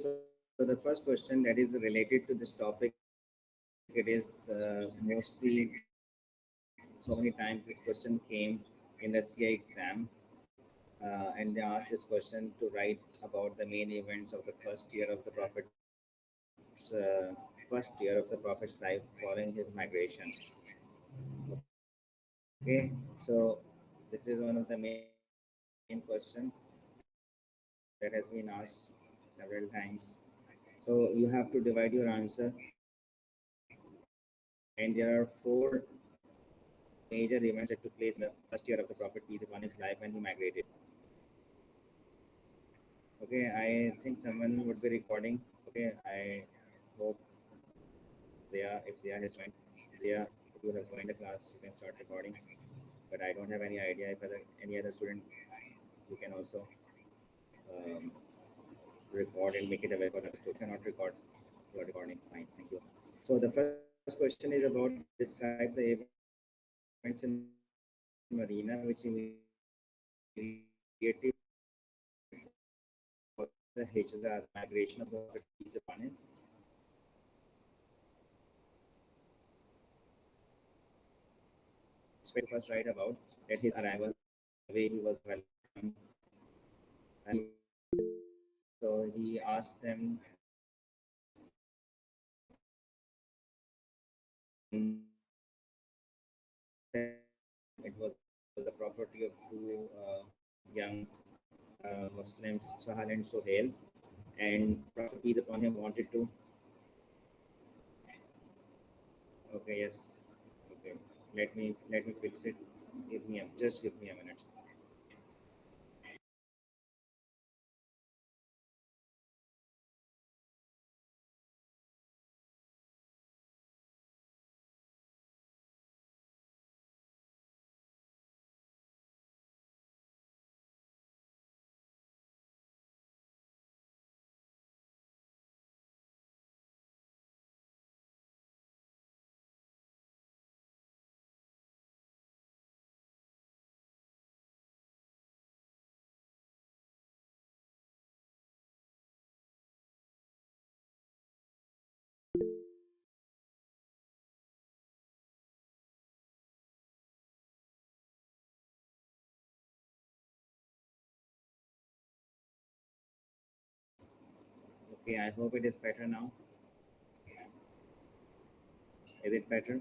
Okay, so the first question that is related to this topic, it is mostly so many times this question came in the CA exam, and they asked this question to write about the main events of the first year of the Prophet's life following his migration. Okay, so this is one of the main question that has been asked several times. So you have to divide your answer, and there are four major events that took place in the first year of the Prophet peace upon his life when he migrated. Okay, I think someone would be recording. Okay, I hope Zia, if Zia has joined, Zia, if you have joined the class, you can start recording. But I don't have any idea if any other student you can also um, record and make it available for others to cannot record your recording. Fine, thank you. So the first question is about describe the events in Medina which immediately followed the Hijra, the migration of the Prophet peace upon him. So the expert to first write about that his arrival, the way he was welcomed, and so he asked them it was the property of two young Muslims, Sahal and Suhail, and Prophet peace upon him wanted to. Okay, yes. Okay, let me fix it. Just give me a minute. Okay, I hope it is better now. Is it better?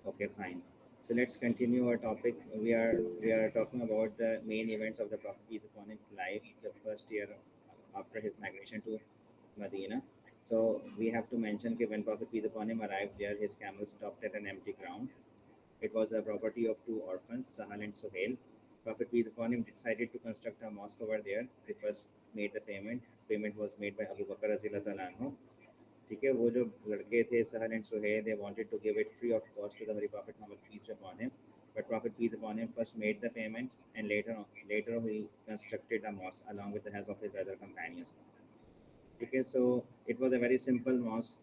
Okay, fine. So let's continue our topic. We are talking about the main events of the Prophet peace upon his life, the first year after his migration to Medina. So we have to mention that when Prophet peace upon him arrived there, his camel stopped at an empty ground. It was the property of two orphans, Sahal and Suhail. Prophet peace upon him decided to construct a mosque over there. They first made the payment. Payment was made by Abu Bakr Raziallahu anhu. ठीक है, वो जो लड़के थे Sahl and Suhail, they wanted to give it free of cost to the Holy Prophet Muhammad peace be upon him, but Prophet peace upon him first made the payment, and later he constructed a mosque along with the help of his other companions. Okay, so it was a very simple mosque,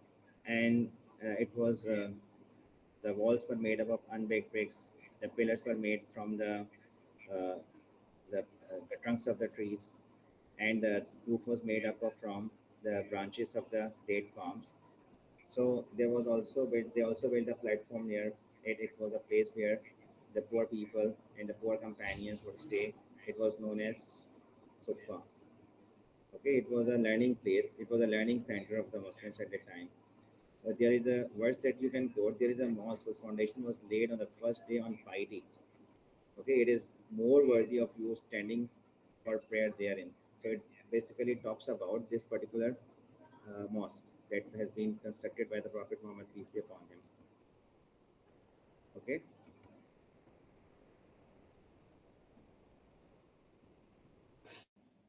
and it was the walls were made up of unbaked bricks. The pillars were made from uh, the trunks of the trees, and the roof was made up of from the branches of the date palms. So there was also built, they also built a platform near it. It was a place where the poor people and the poor companions would stay. It was known as Sufa. Okay, it was a learning place. It was a learning center of the Muslims at the time. There is a verse that you can quote. There is a mosque whose foundation was laid on the first day on piety. Okay, it is more worthy of you standing for prayer therein. So it basically talks about this particular mosque that has been constructed by the Prophet Muhammad peace be upon him. Okay,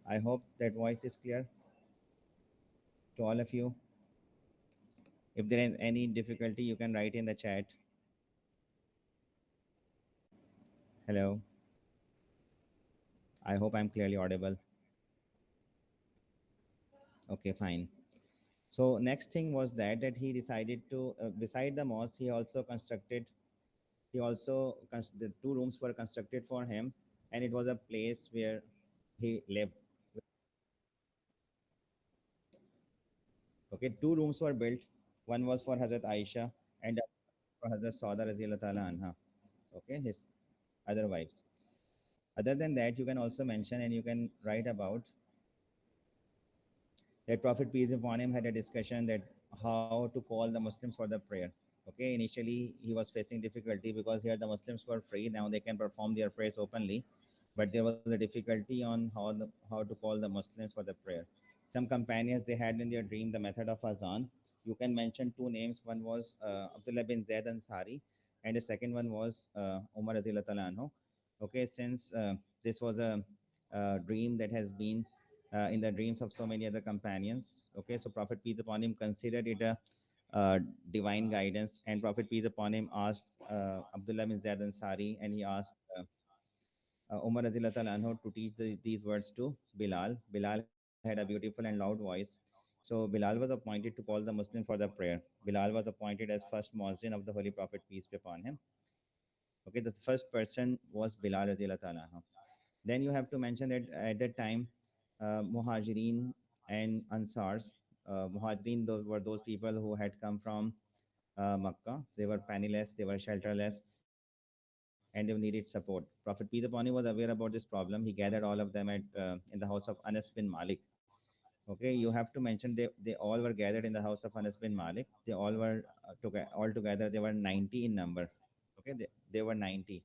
I hope that voice is clear to all of you. If there is any difficulty, you can write in the chat. Hello, I hope I'm clearly audible. Okay, fine. So next thing was that he decided to beside the mosque the two rooms were constructed for him, and it was a place where he lived. Okay, two rooms were built. One was for Hazrat Aisha and for Hazrat Sauda Raziyallahu Ta'ala Anha. Okay, his other wives. Other than that, you can also mention and you can write about that Prophet peace be upon him had a discussion that how to call the Muslims for the prayer. Okay, initially he was facing difficulty because here the Muslims were free. Now they can perform their prayers openly, but there was a difficulty on how to call the Muslims for the prayer. Some companions they had in their dream the method of azan. You can mention two names. One was Abdullah bin Zaid Ansari, and the second one was Umar Radhiyallahu anhu. Okay, since this was a dream that has been in the dreams of so many other companions. Okay, so Prophet peace upon him considered it a divine guidance, and Prophet peace upon him asked Abdullah bin Zaid Ansari, and he asked Umar Radhiyallahu anhu to teach these words to Bilal. Bilal had a beautiful and loud voice. So Bilal was appointed to call the Muslim for the prayer. Bilal was appointed as first muezzin of the Holy Prophet, peace be upon him. Okay, the first person was Bilal Radhiyallahu anhu. Then you have to mention that at that time, Muhajirin and Ansars, Muhajirin were those people who had come from Makkah. They were penniless, they were shelterless, and they needed support. Prophet peace upon him was aware about this problem. He gathered all of them in the house of Anas bin Malik. Okay, you have to mention they all were gathered in the house of Anas bin Malik. They all were all together. They were 90 in number. Okay, they were 90.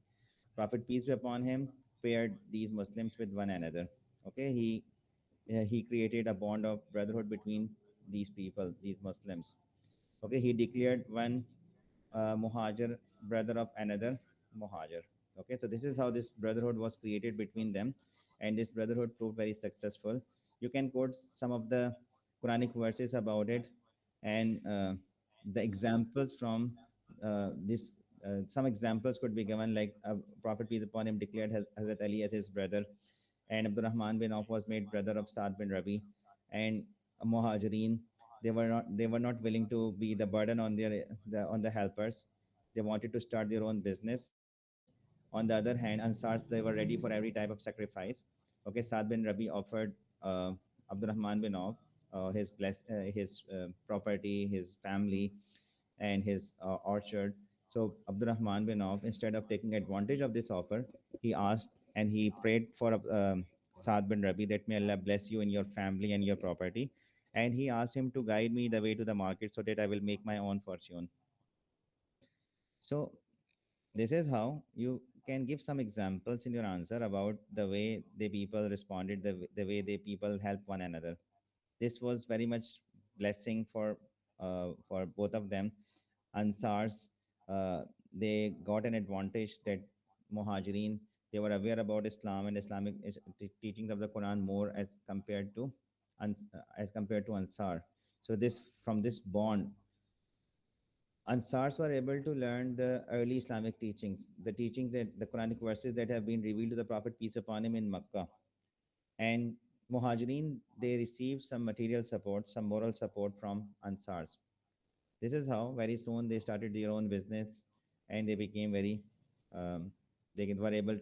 Prophet peace be upon him paired these Muslims with one another. Okay, he created a bond of brotherhood between these people, these Muslims. Okay, he declared one Muhajir brother of another Muhajir. Okay, so this is how this brotherhood was created between them, and this brotherhood proved very successful. You can quote some of the Quranic verses about it, and the examples from this. Some examples could be given, like Prophet peace upon him declared Hazrat Ali as his brother, and Abdurrahman bin Auf was made brother of Saad bin Rabi, and Muhajirin they were not willing to be the burden on on the helpers. They wanted to start their own business. On the other hand, Ansars they were ready for every type of sacrifice. Okay, Saad bin Rabi offered uh, Abdurrahman bin Auf his property, his family, and his orchard. So Abdurrahman bin Auf, instead of taking advantage of this offer, he asked and he prayed for Saad bin Rabi that may Allah bless you in your family and your property. And he asked him to guide me the way to the market so that I will make my own fortune. So this is how you can give some examples in your answer about the way the people responded, the way the people help one another. This was very much blessing for both of them. Ansars, they got an advantage that Muhajirin, they were aware about Islam and teachings of the Quran more as compared to Ansar. So this from this bond, Ansars were able to learn the early Islamic teachings, the teachings that the Quranic verses that have been revealed to the Prophet peace upon him in Makkah. And Muhajirin, they received some material support, some moral support from Ansars. This is how very soon they started their own business, and they became very um, were able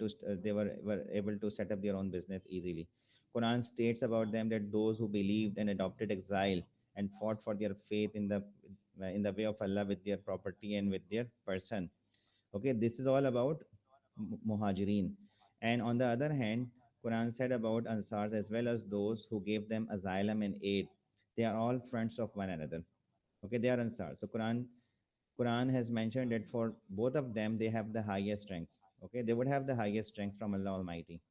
to set up their own business easily. Quran states about them that those who believed and adopted exile and fought for their faith in the way of Allah with their property and with their person. Okay, this is all about muhajirin. And on the other hand, Quran said about Ansars as well as those who gave them asylum and aid. They are all friends of one another. Okay, they are Ansar. So Quran has mentioned that for both of them they have the highest strengths. Okay, they would have the highest strengths from Allah Almighty.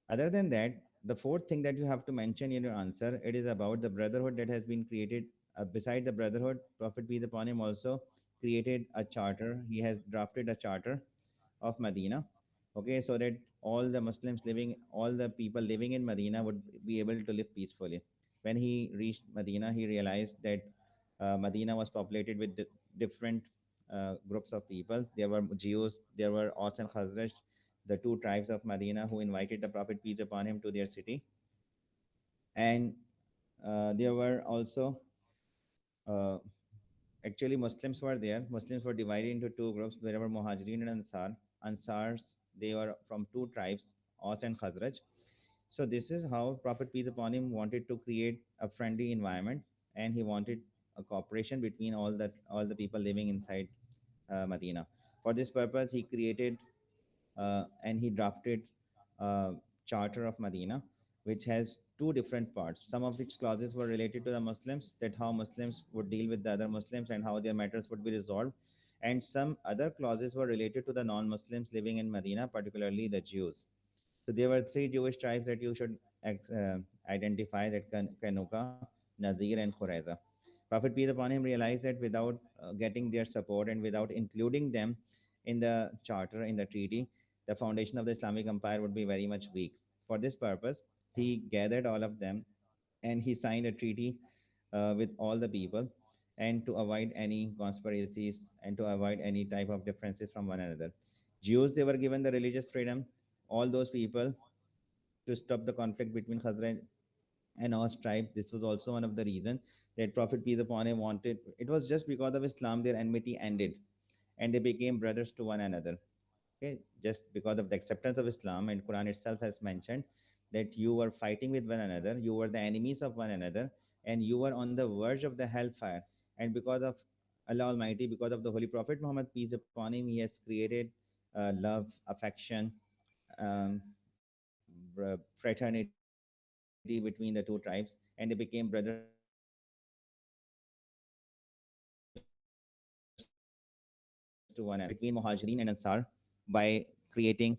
Other than that, the fourth thing that you have to mention in your answer, it is about the brotherhood that has been created. Beside the brotherhood, Prophet peace upon him also created a charter. He has drafted a charter of Medina. Okay, so that all the people living in Medina would be able to live peacefully. When he reached Medina, he realized that Medina was populated with different groups of people. There were Jews, there were Aus and Khazraj, the two tribes of Medina who invited the Prophet peace upon him to their city, and there were also uh, actually Muslims were there. Muslims were divided into two groups. There were Muhajirin and Ansar. Ansars they were from two tribes, Aus and Khazraj. So this is how Prophet peace upon him wanted to create a friendly environment, and he wanted a cooperation between all the people living inside Medina. For this purpose, he created and he drafted a charter of Medina, which has two different parts. Some of which clauses were related to the Muslims, that how Muslims would deal with the other Muslims and how their matters would be resolved, and some other clauses were related to the non-Muslims living in Medina, particularly the Jews. So there were three Jewish tribes that you should identify: that Kanuka, Nazir, and Khureza. Prophet peace upon him realized that without getting their support and without including them in the charter, in the treaty, the foundation of the Islamic empire would be very much weak. For this purpose, he gathered all of them and he signed a treaty with all the people, and to avoid any conspiracies and to avoid any type of differences from one another. Jews, they were given the religious freedom. All those people, to stop the conflict between Khazraj and Aus tribe. This was also one of the reasons that Prophet peace upon him wanted. It was just because of Islam their enmity ended, and they became brothers to one another. Okay, just because of the acceptance of Islam, and Quran itself has mentioned that you were fighting with one another, you were the enemies of one another, and you were on the verge of the hellfire. And because of Allah Almighty, because of the Holy Prophet Muhammad peace upon him, he has created love, affection, um, fraternity between the two tribes, and they became brothers to one another. So this is how Prophet peace upon him wanted to create a friendly environment between Muhajirin and Ansar by creating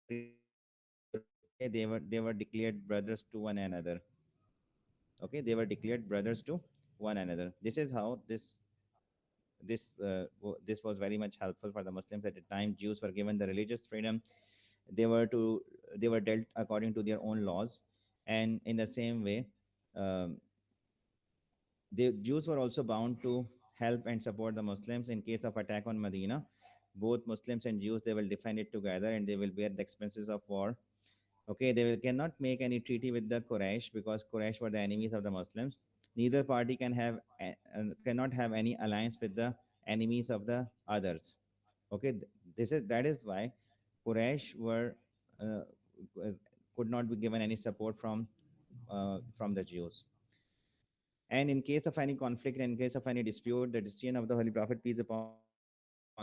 okay, they were declared brothers to one another. Okay, they were declared brothers to one another. This is how this was very much helpful for the Muslims at the time. Jews were given the religious freedom. They were to they were dealt according to their own laws, and in the same way, um, the Jews were also bound to help and support the Muslims in case of attack on Medina. Both Muslims and Jews, they will defend it together, and they will bear the expenses of war. Okay, they cannot make any treaty with the Quraysh because Quraysh were the enemies of the Muslims. Neither party cannot have any alliance with the enemies of the others. Okay, that is why Quraysh were uh, uh, could not be given any support from the Jews. And in case of any conflict, in case of any dispute, the decision of the Holy Prophet peace upon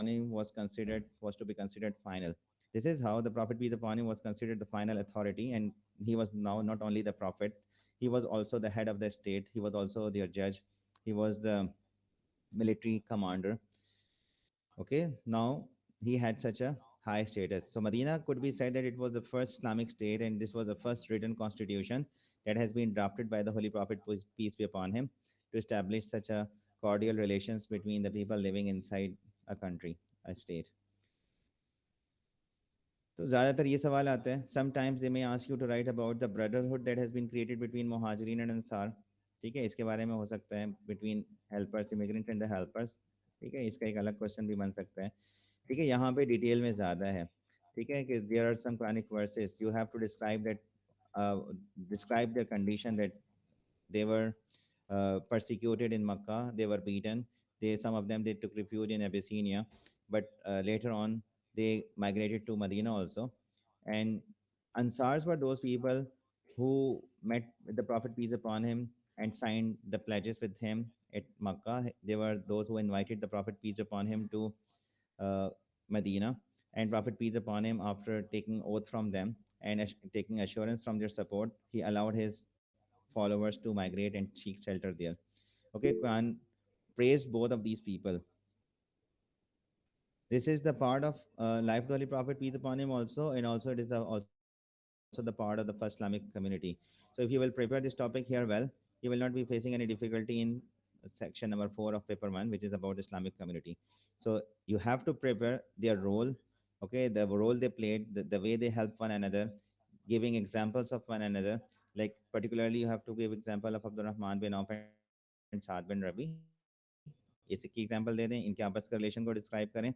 him was to be considered final. This is how the Prophet peace upon him was considered the final authority, and he was now not only the prophet, he was also the head of the state. He was also their judge. He was the military commander. Okay, now he had such a high status. So Medina could be said that it was the first Islamic state, and this was the first written constitution that has been drafted by the Holy Prophet, peace be upon him, to establish such a cordial relations between the people living inside a country, a state. तो ज़्यादातर ये सवाल आते हैं. Sometimes they may ask you to write about the brotherhood that has been created between Muhajirin and Ansar. ठीक है, इसके बारे में हो सकता है between helpers, immigrant and the helpers. ठीक है, इसका एक अलग क्वेश्चन भी बन सकता है. ठीक है, यहाँ पे डिटेल में ज़्यादा है. ठीक है कि there are some Quranic verses you have to describe that, uh, describe their condition, that they were persecuted in Makkah. They were beaten. Some of them, they took refuge in Abyssinia, but later on they migrated to Medina also. And Ansars were those people who met with the Prophet peace upon him and signed the pledges with him at Makkah. They were those who invited the Prophet peace upon him to uh, Medina, and Prophet peace upon him, after taking oath from them and taking assurance from their support, he allowed his followers to migrate and seek shelter there. Okay, Quran praised both of these people. This is the part of life of the Holy Prophet peace upon him also, and also it is also the part of the first Islamic community. So if you will prepare this topic here well, you will not be facing any difficulty in section number 4 of paper 1, which is about Islamic community. So you have to prepare their role, okay, the role they played, the way they help one another, giving examples of one another. Like particularly, you have to give example of Abdurrahman bin Auf and Saad bin Rabi. इसी की example दे दें, इनके आपस का relation को describe करें.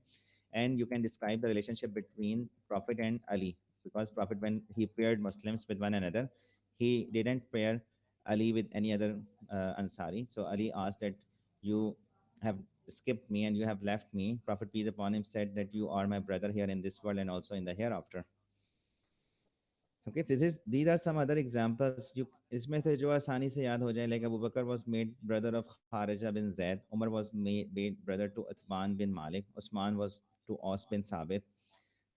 And you can describe the relationship between Prophet and Ali, because Prophet, when he paired Muslims with one another, he didn't pair Ali with any other Ansari. So Ali asked that you have skipped me and you have left me. Prophet peace upon him said that you are my brother here in this world and also in the hereafter. Okay, these are some other examples. You इसमें से जो आसानी से याद हो जाए, like Abu Bakr was made brother of Kharija bin Zaid, Umar was made brother to Uthman bin Malik, Usman was to Aus bin Sabit,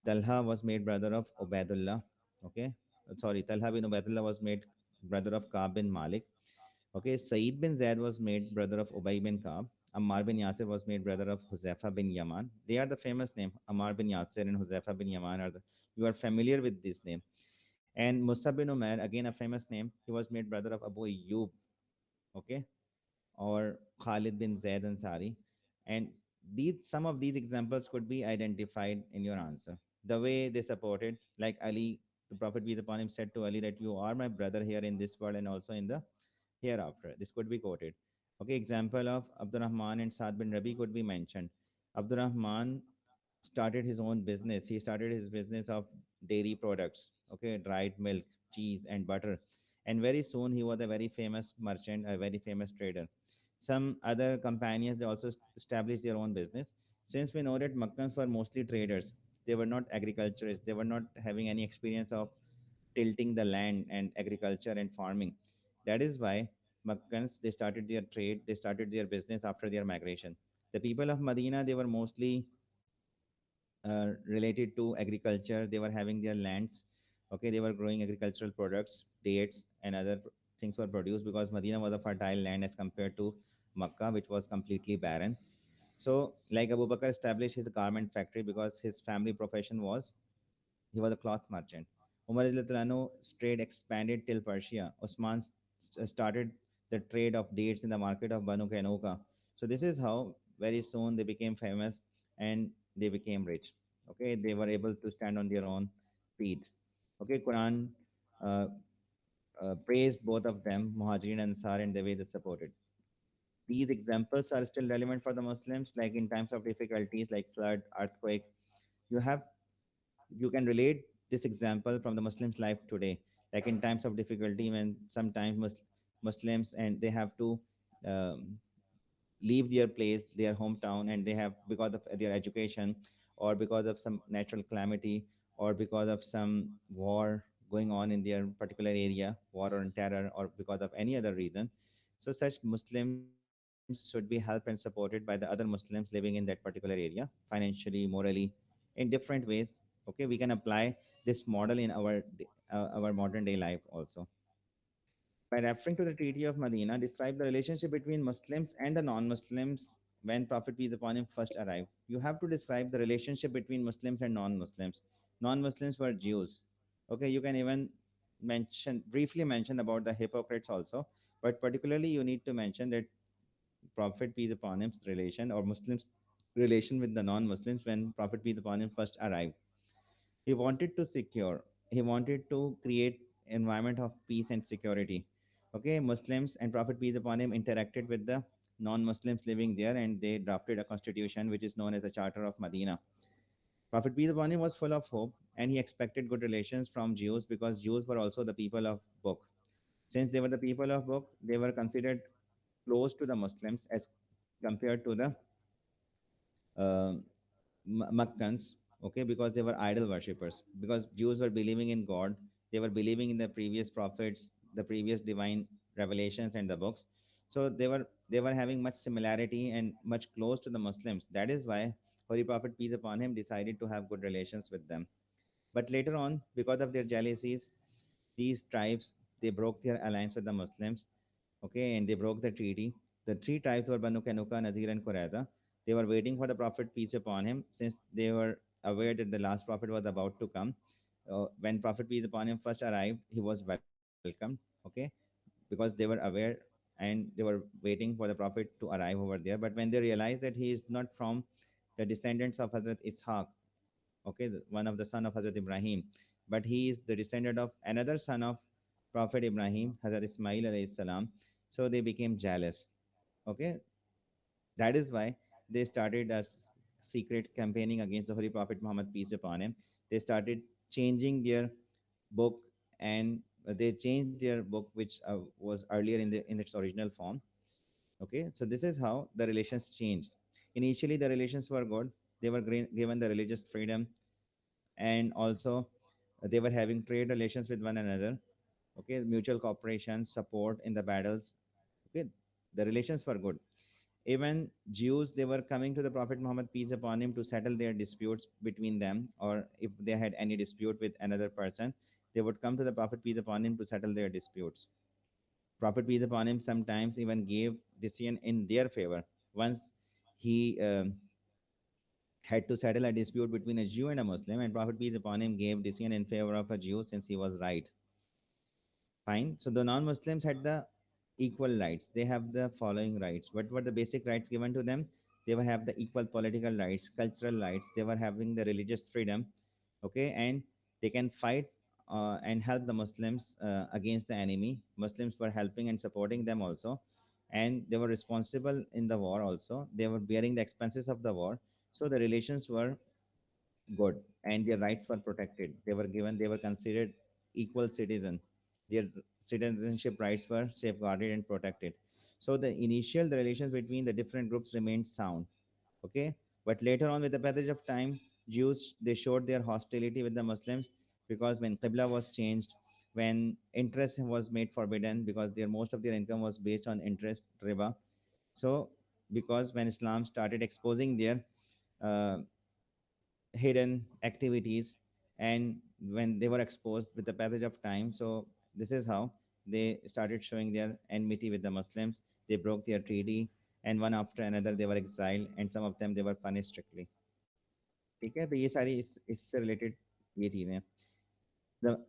Talha was made brother of Ubaidullah. Okay, sorry, Talha bin Ubaidullah was made brother of Ka'b bin Malik. Okay, Saeed bin Zaid was made brother of Ubay bin Ka'b. Ammar bin Yasir was made brother of Huzaifa bin Yaman. They are the famous name. Ammar bin Yasir and Huzaifa bin Yaman are the, you are familiar with this name. And Musab bin Umair, again a famous name. He was made brother of Abu Ayyub. Okay, or Khalid bin Zaid Ansari. And some of these examples could be identified in your answer. The way they supported, like Ali, the Prophet be upon him said to Ali that you are my brother here in this world and also in the hereafter. This could be quoted. Okay, example of Abdurrahman and Saad bin Rabi could be mentioned. Abdurrahman started his own business. He started his business of dairy products, okay, dried milk, cheese, and butter. And very soon he was a very famous merchant, a very famous trader. Some other companions, they also established their own business. Since we know that Makkans were mostly traders, they were not agriculturists, they were not having any experience of tilting the land and agriculture and farming. That is why Makkans, they started their trade, they started their business after their migration. The people of Medina, they were mostly related to agriculture. They were having their lands. Okay, they were growing agricultural products, dates, and other things were produced because Medina was a fertile land as compared to Makkah, which was completely barren. So, like Abu Bakr established his garment factory because his family profession was he was a cloth merchant. Umar Radhiyallahu trade expanded till Persia. Osman started the trade of dates in the market of Banu Kainuka. So this is how very soon they became famous and they became rich. Okay, they were able to stand on their own feet. Okay, Quran uh, praised both of them, Muhajirin and Ansar, and the way they supported. These examples are still relevant for the Muslims, like in times of difficulties like flood, earthquake. You have you can relate this example from the Muslims' life today. Like in times of difficulty, when sometimes Muslims and they have to um, leave their place, their hometown, and they have because of their education, or because of some natural calamity, or because of some war going on in their particular area, war or terror, or because of any other reason. So such Muslims should be helped and supported by the other Muslims living in that particular area, financially, morally, in different ways. Okay, we can apply this model in our modern day life also. By referring to the Treaty of Medina, describe the relationship between Muslims and the non-Muslims when Prophet peace upon him first arrived. You have to describe the relationship between Muslims and non-Muslims. Non-Muslims were Jews. Okay, you can even briefly mention about the hypocrites also, but particularly you need to mention that Prophet peace upon him's relation or Muslims relation with the non-Muslims when Prophet peace upon him first arrived. He wanted to secure, he wanted to create environment of peace and security. Okay, Muslims and Prophet peace upon him interacted with the non-Muslims living there, and they drafted a constitution which is known as the Charter of Medina. Prophet peace upon him was full of hope, and he expected good relations from Jews because Jews were also the people of book. Since they were the people of book, they were considered close to the Muslims as compared to the uh, Makkans, okay, because they were idol worshippers. Because Jews were believing in God, they were believing in the previous prophets, the previous divine revelations and the books. So they were having much similarity and much close to the Muslims. That is why Holy Prophet peace upon him decided to have good relations with them. But later on, because of their jealousies, these tribes they broke their alliance with the Muslims, okay, and they broke the treaty. The three tribes were Banu Kanuka, Nazir, and Qurayza. They were waiting for the Prophet, peace upon him, since they were aware that the last Prophet was about to come. When Prophet, peace upon him, first arrived, he was welcomed, okay, because they were aware and they were waiting for the Prophet to arrive over there. But when they realized that he is not from the descendants of Hazrat Ishaq, okay, one of the son of Hazrat Ibrahim, but he is the descendant of another son of Prophet Ibrahim, Hazrat Ismail alayhi salam. So they became jealous. Okay, that is why they started a secret campaigning against the Holy Prophet Muhammad, peace upon him. They started changing their book, and they changed their book, which was earlier in its original form. Okay, so this is how the relations changed. Initially, the relations were good. They were given the religious freedom, and also They were having trade relations with one another. Okay, mutual cooperation, support in the battles. Okay, the relations were good. Even Jews, they were coming to the Prophet Muhammad, peace upon him, to settle their disputes between them, or if they had any dispute with another person, they would come to the Prophet, peace upon him, to settle their disputes. Prophet, peace upon him, sometimes even gave decision in their favor. Once he had to settle a dispute between a Jew and a Muslim, and Prophet, peace upon him, gave decision in favor of a Jew since he was right. Fine. So the non-Muslims had the equal rights. They have the following rights. What were the basic rights given to them? They were have the equal political rights, cultural rights. They were having the religious freedom. Okay, and they can fight and help the Muslims against the enemy. Muslims were helping and supporting them also, and they were responsible in the war also. They were bearing the expenses of the war. So the relations were good, and their rights were protected. They were given, they were considered equal citizen. Their citizenship rights were safeguarded and protected. So the relations between the different groups remained sound. Okay, but later on, with the passage of time, Jews, they showed their hostility with the Muslims, because when Qibla was changed, when interest was made forbidden, because their most of their income was based on interest riba. So because when Islam started exposing their uh, hidden activities, and when they were exposed with the passage of time, so this is how they started showing their enmity with the Muslims. They broke their treaty, and one after another they were exiled, and some of them they were punished strictly. ठीक है, तो ये सारी इससे related ये चीजें हैं. The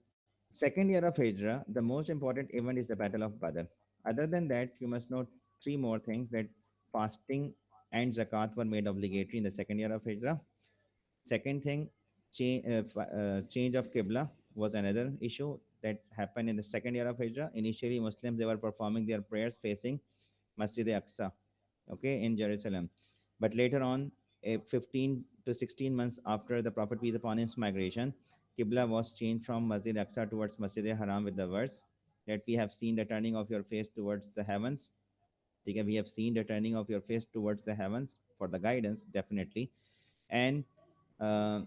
second year of Hijrah, the most important event is the Battle of Badr. Other than that, you must know three more things: that fasting and zakat were made obligatory in the second year of Hijrah. Second thing, change of Qibla was another issue that happened in the second year of Hijrah. Initially, Muslims, they were performing their prayers facing Masjid Aqsa, okay, in Jerusalem. But later on, 15 to 16 months after the Prophet peace upon him's migration, Qibla was changed from Masjid Aqsa towards Masjid Haram, with the verse that we have seen the turning of your face towards the heavens. Okay, we have seen the turning of your face towards the heavens for the guidance, definitely. And uh,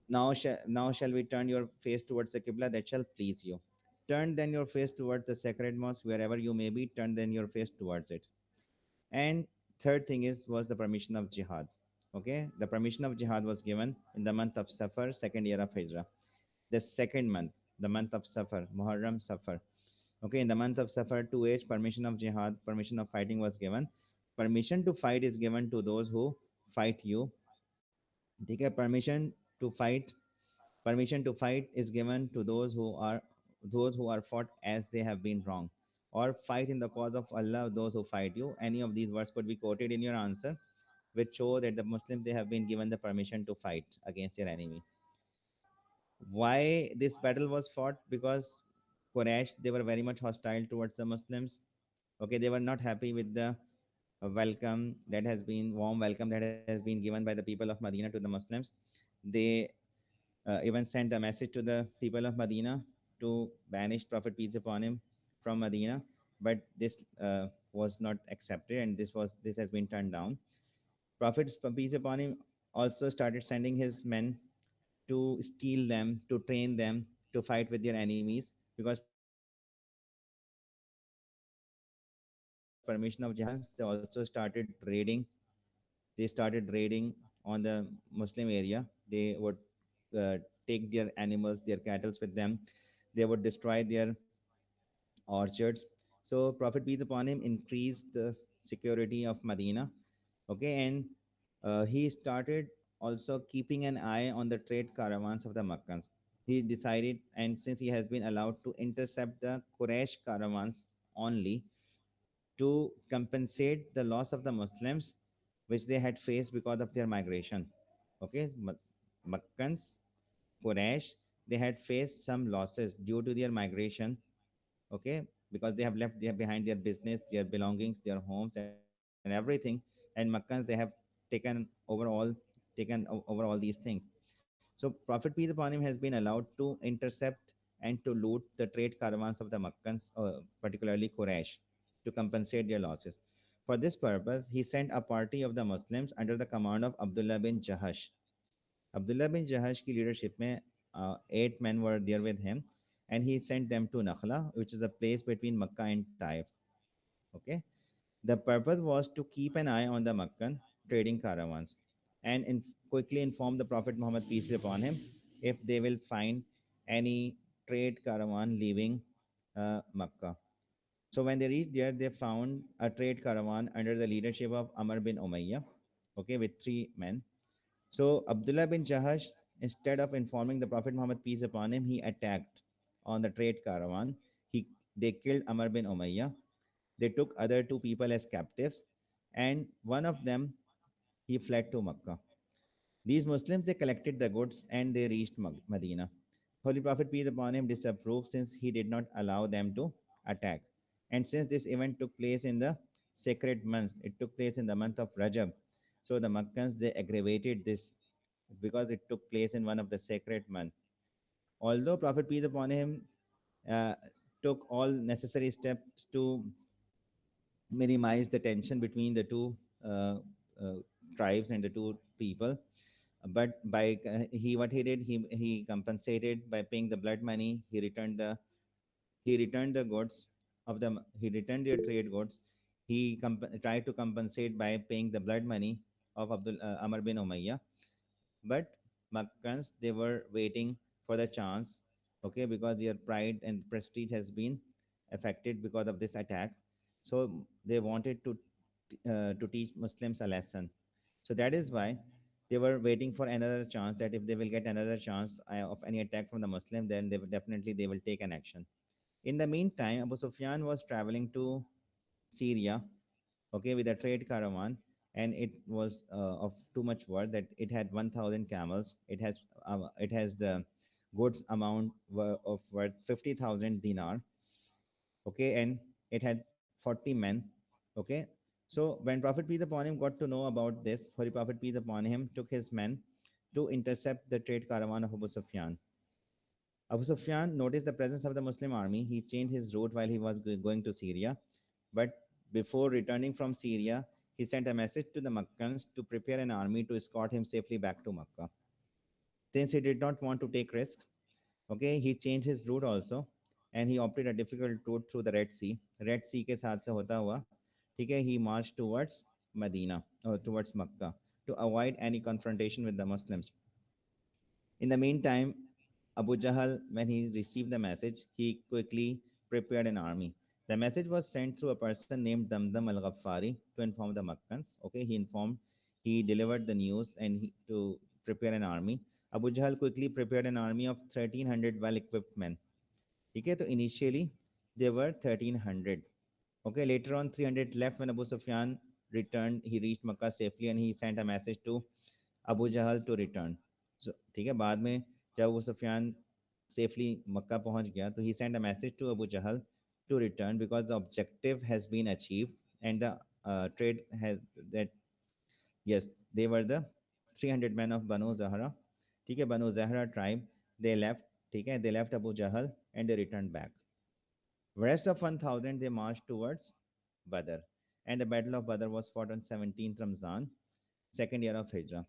now shall we turn your face towards the Qibla that shall please you. Turn then your face towards the sacred mosque, wherever you may be, turn then your face towards it. And third thing is was the permission of jihad. Okay, the permission of jihad was given in the month of Safar, second year of Hijrah. The second month, the month of Safar, Muharram Safar. Okay, in the month of Safar, to age permission of jihad, permission of fighting was given. Permission to fight is given to those who fight you. Take a permission to fight is given to those who are fought as they have been wrong, or fight in the cause of Allah those who fight you. Any of these words could be quoted in your answer, which show that the Muslims, they have been given the permission to fight against their enemy. Why this battle was fought? Because Quraysh, they were very much hostile towards the Muslims. Okay, they were not happy with the warm welcome that has been given by the people of Medina to the Muslims. They even sent a message to the people of Medina to banish Prophet peace upon him from Medina, but this was not accepted, and this has been turned down. Prophet peace upon him also started sending his men to steal them, to train them to fight with their enemies, because permission of jihad was given. They also started raiding. They started raiding on the Muslim area. They would take their animals, their cattle with them. They would destroy their orchards. So Prophet peace upon him increased the security of Medina. Okay, and he started also keeping an eye on the trade caravans of the Meccans. He decided, and since he has been allowed to intercept the Quraysh caravans only, to compensate the loss of the Muslims which they had faced because of their migration. Okay, Meccans, Quraysh, they had faced some losses due to their migration. Okay, because they have left behind their business, their belongings, their homes, and everything. And Meccans, they have taken over all these things. So Prophet peace upon him has been allowed to intercept and to loot the trade caravans of the Meccans, particularly Quraysh, to compensate their losses. For this purpose, he sent a party of the Muslims under the command of Abdullah bin Jahash. Abdullah बिन जहाश की leadership में 8 men were there with him, and he sent them to Nakhla, which is a place between Makkah and Taif. Okay, the purpose was to keep an eye on the Meccan trading caravans and quickly inform the Prophet Muhammad, peace be upon him, if they will find any trade caravan leaving Mecca. So when they reached there, they found a trade caravan under the leadership of Amr bin Umayyah, okay, with 3 men. So Abdullah bin Jahash, instead of informing the Prophet Muhammad, peace upon him, he attacked on the trade caravan. They killed Amr bin Umayyah. They took other 2 people as captives, and one of them he fled to Makkah. These Muslims they collected the goods and they reached Medina. Holy Prophet peace upon him disapproved since he did not allow them to attack. And since this event took place in the sacred months, it took place in the month of Rajab. So the Makkans they aggravated this because it took place in one of the sacred months. Although Prophet peace upon him uh, took all necessary steps to minimize the tension between the two uh, uh, tribes and the 2 people, but by he what he did, he compensated by paying the blood money. He returned the goods of the he returned their trade goods. He tried to compensate by paying the blood money of Abdul Amr bin Umayyah. But Makkans they were waiting for the chance, okay, because their pride and prestige has been affected because of this attack. So they wanted to teach Muslims a lesson. So that is why they were waiting for another chance, that if they will get another chance of any attack from the Muslim, then they will take an action. In the meantime, Abu Sufyan was traveling to Syria, okay, with a trade caravan, and it was of too much worth that it had 1,000 camels. It has the goods amount of worth 50,000 dinar, okay, and it had 40 men, okay. So when Prophet peace upon him got to know about this, Holy Prophet peace upon him took his men to intercept the trade caravan of Abu Sufyan. Abu Sufyan noticed the presence of the Muslim army. He changed his route while he was going to Syria, but before returning from Syria, he sent a message to the Meccans to prepare an army to escort him safely back to Mecca. Since he did not want to take risk, okay, he changed his route also, and he opted a difficult route through the Red Sea. Red Sea के साथ से होता हुआ, ठीक है, he marched towards Medina or towards Mecca to avoid any confrontation with the Muslims. In the meantime, Abu Jahl, when he received the message, he quickly prepared an army. The message was sent through a person named Damdam al Ghaffari to inform the Makkans. Okay, he delivered the news to prepare an army. Abu Jahl quickly prepared an army of 1,300 well equipped men. Okay, so initially there were 1,300. Okay, later on 300 left when Abu Sufyan returned. He reached Makkah safely and he sent a message to Abu Jahl to return. So ठीक है, बाद में जब Abu Sufiyan safely मक्का पहुंच गया तो he send a message to Abu Jahl to return because the objective has been achieve and the trade has that yes they were the 300 men of Banu Zahra. ठीक है, Banu Zahra tribe, they left. ठीक है, they left Abu Jahl and they returned back. Rest of 1,000 they marched towards Badr, and the battle of Badr was fought on 17th Ramzan, second year of Hijrah.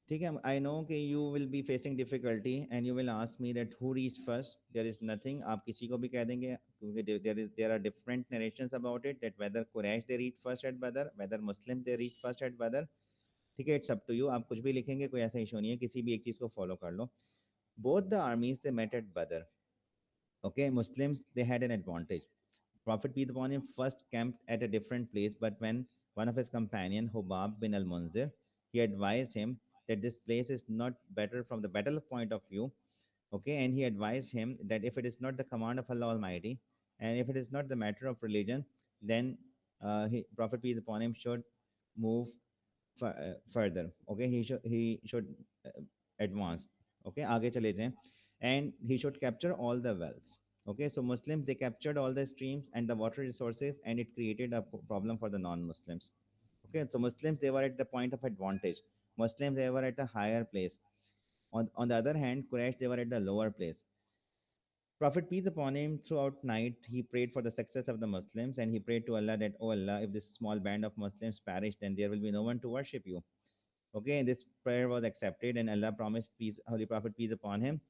ठीक है, I know कि you will be facing difficulty and you will ask me that who reach first. There is nothing, आप किसी को भी कह देंगे क्योंकि there are different narrations about it that whether Quraysh they reach first at Badr, whether Muslim they reach first at Badr. ठीक है, it's up to you, आप कुछ भी लिखेंगे, कोई ऐसा इशू नहीं है, किसी भी एक चीज़ को फॉलो कर लो. Both the armies they met at Badr. Okay, Muslims they had an advantage. Prophet peace upon him first camped at a different place, but when one of his companion Hubab bin al-Munzir, he advised him that this place is not better from the battle point of view. Okay, and he advised him that if it is not the command of Allah Almighty, and if it is not the matter of religion, then Prophet peace upon him should move further. Okay, he should uh, advance. Okay, आगे चले जाएं, and he should capture all the wells. Okay, so Muslims they captured all the streams and the water resources, and it created a problem for the non-Muslims. Okay, so Muslims they were at the point of advantage. Muslims they were at the higher place. On the other hand, Quraysh they were at the lower place. Prophet peace upon him throughout night he prayed for the success of the Muslims, and he prayed to Allah that, oh Allah, if this small band of Muslims perish, then there will be no one to worship you. Okay, this prayer was accepted, and Allah promised peace, Holy Prophet peace upon him,